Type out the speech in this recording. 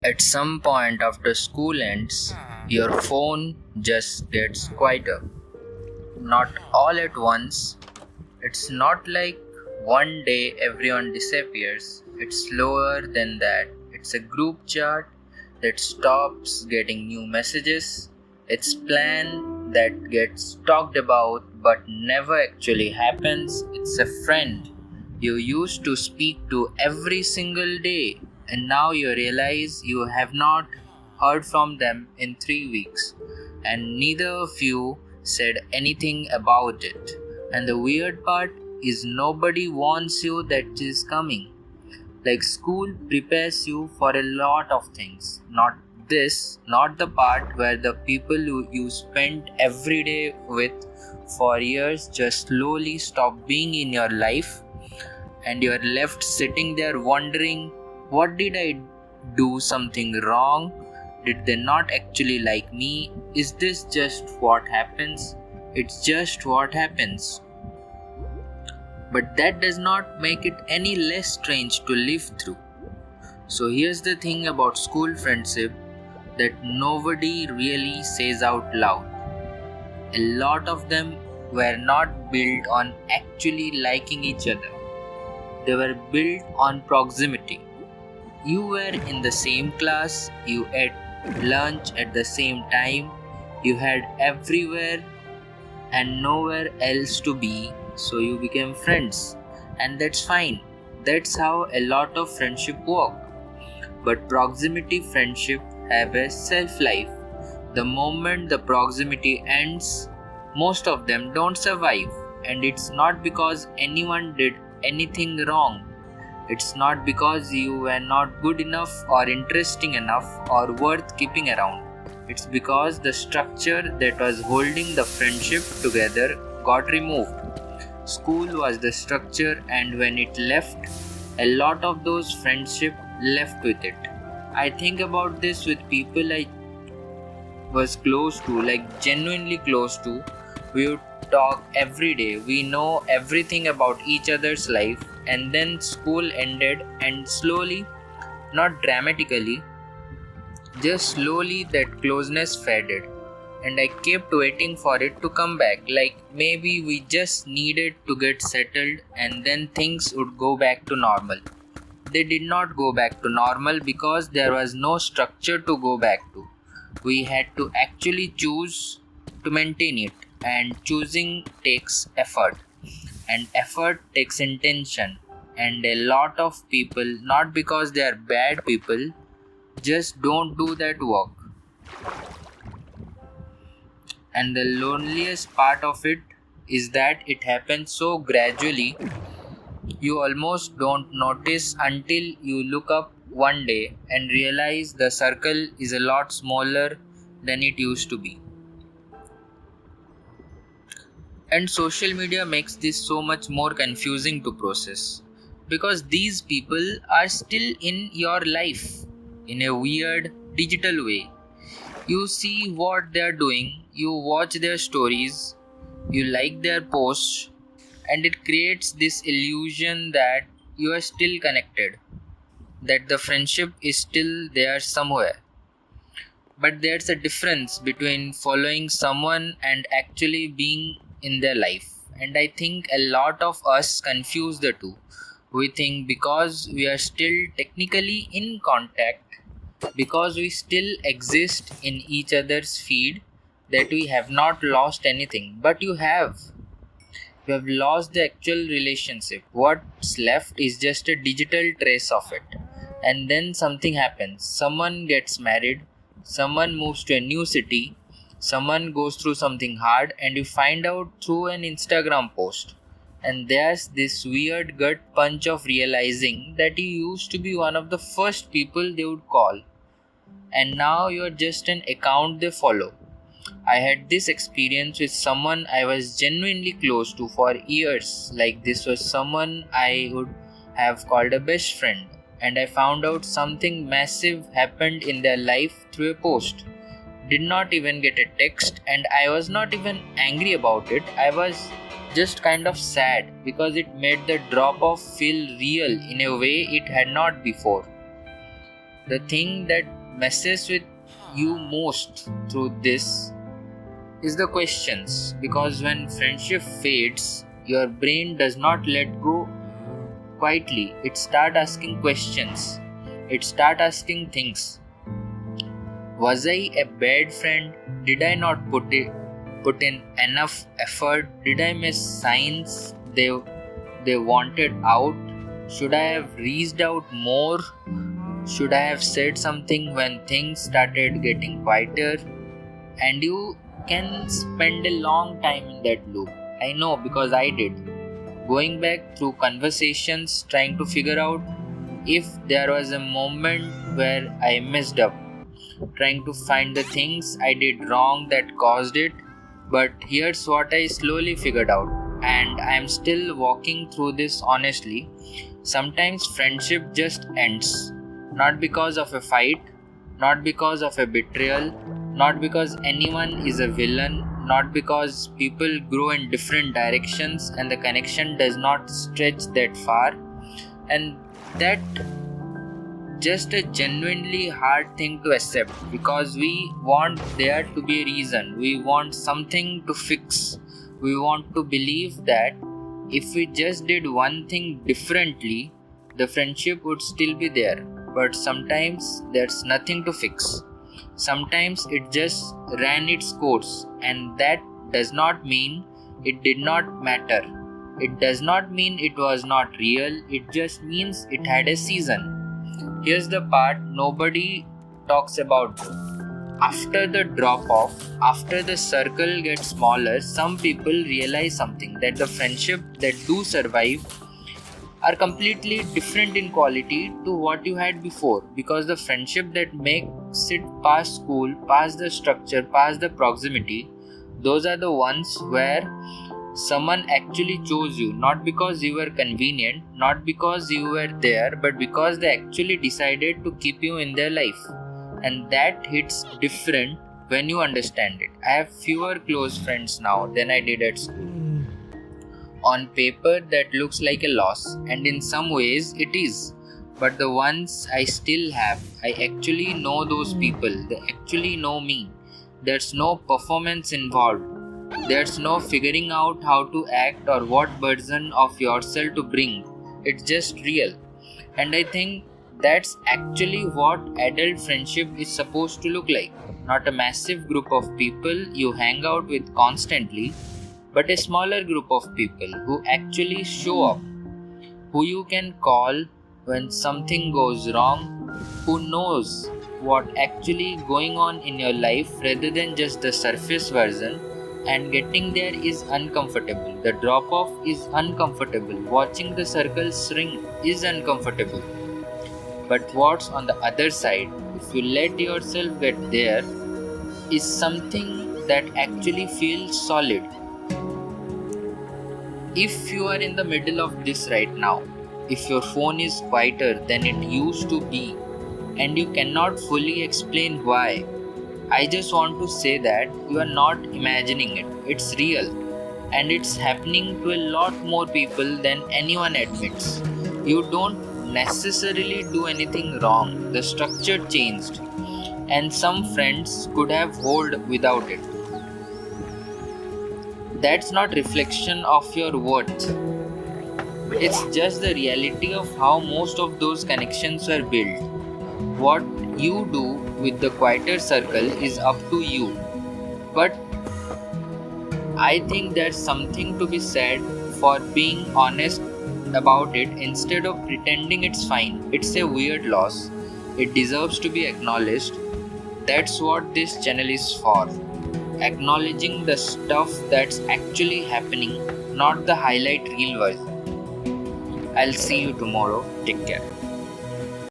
At some point after school ends, your phone just gets quieter. Not all at once. It's not like one day everyone disappears. It's slower than that. It's a group chat that stops getting new messages. It's plan that gets talked about but never actually happens. It's a friend you used to speak to every single day, and now you realize you have not heard from them in 3 weeks, and neither of you said anything about it. And the weird part is nobody warns you that is coming. Like school prepares you for a lot of things. Not the part where the people you spent every day with for years just slowly stop being in your life, and you're left sitting there wondering, what did I do something wrong? Did they not actually like me? Is this just what happens? It's just what happens. But that does not make it any less strange to live through. So here's the thing about school friendship that nobody really says out loud. A lot of them were not built on actually liking each other. They were built on proximity. You were in the same class, you ate lunch at the same time, you had everywhere and nowhere else to be, so you became friends. And that's fine. That's how a lot of friendship work. But proximity friendship have a self-life. The moment the proximity ends, most of them don't survive. And it's not because anyone did anything wrong. It's not because you were not good enough or interesting enough or worth keeping around. It's because the structure that was holding the friendship together got removed. School was the structure, and when it left, a lot of those friendships left with it. I think about this with people I was close to, like genuinely close to. We would talk every day. We know everything about each other's life, and then school ended, and slowly, not dramatically, just slowly that closeness faded. And I kept waiting for it to come back, like maybe we just needed to get settled and then things would go back to normal. They did not go back to normal because there was no structure to go back to. We had to actually choose to maintain it, and choosing takes effort, and effort takes intention. And a lot of people, not because they are bad people, just don't do that work. And the loneliest part of it is that it happens so gradually, you almost don't notice until you look up one day and realize the circle is a lot smaller than it used to be. And social media makes this so much more confusing to process, because these people are still in your life in a weird digital way. You see what they are doing, you watch their stories, you like their posts, and it creates this illusion that you are still connected, that the friendship is still there somewhere. But there's a difference between following someone and actually being in their life. And I think a lot of us confuse the two. We think because we are still technically in contact, because we still exist in each other's feed, that we have not lost anything. But you have. You have lost the actual relationship. What's left is just a digital trace of it. And then something happens. Someone gets married, someone moves to a new city, someone goes through something hard, and you find out through an Instagram post. And there's this weird gut punch of realizing that you used to be one of the first people they would call, and now you're just an account they follow. I had this experience with someone I was genuinely close to for years. Like, this was someone I would have called a best friend, and I found out something massive happened in their life through a post. Did not even get a text, and I was not even angry about it. I was just kind of sad because it made the drop off feel real in a way it had not before. The thing that messes with you most through this is the questions, because when friendship fades, your brain does not let go quietly. It start asking questions. It start asking things. Was I a bad friend? Did I not put in enough effort? Did I miss signs they wanted out? Should I have reached out more? Should I have said something when things started getting quieter? And you can spend a long time in that loop. I know, because I did. Going back through conversations, trying to figure out if there was a moment where I messed up, trying to find the things I did wrong that caused it. But here's what I slowly figured out, and I am still walking through this honestly. Sometimes friendship just ends, not because of a fight, not because of a betrayal, not because anyone is a villain, not because people grow in different directions and the connection does not stretch that far. And that just a genuinely hard thing to accept, because we want there to be a reason, we want something to fix, we want to believe that if we just did one thing differently, the friendship would still be there. But sometimes there's nothing to fix. Sometimes it just ran its course, and that does not mean it did not matter. It does not mean it was not real, it just means it had a season. Here's the part nobody talks about though. After the drop off, after the circle gets smaller, some people realize something, that the friendship that do survive are completely different in quality to what you had before, because the friendship that makes it past school, past the structure, past the proximity, those are the ones where someone actually chose you, not because you were convenient, not because you were there, but because they actually decided to keep you in their life. And that hits different when you understand it. I have fewer close friends now than I did at school. On paper, that looks like a loss, and in some ways it is. But the ones I still have, I actually know those people, they actually know me. There's no performance involved. There's no figuring out how to act or what version of yourself to bring. It's just real. And I think that's actually what adult friendship is supposed to look like. Not a massive group of people you hang out with constantly, but a smaller group of people who actually show up, who you can call when something goes wrong, who knows what actually going on in your life rather than just the surface version. And getting there is uncomfortable. The drop off is uncomfortable. Watching the circle shrink is uncomfortable. But what's on the other side, if you let yourself get there, is something that actually feels solid. If you are in the middle of this right now, if your phone is quieter than it used to be, and you cannot fully explain why, I just want to say that you are not imagining it. It's real, and it's happening to a lot more people than anyone admits. You don't necessarily do anything wrong. The structure changed, and some friends could have hold without it. That's not reflection of your worth. It's just the reality of how most of those connections were built. What you do with the quieter circle is up to you. But I think there's something to be said for being honest about it instead of pretending it's fine. It's a weird loss. It deserves to be acknowledged. That's what this channel is for. Acknowledging the stuff that's actually happening, not the highlight reel version. I'll see you tomorrow. Take care.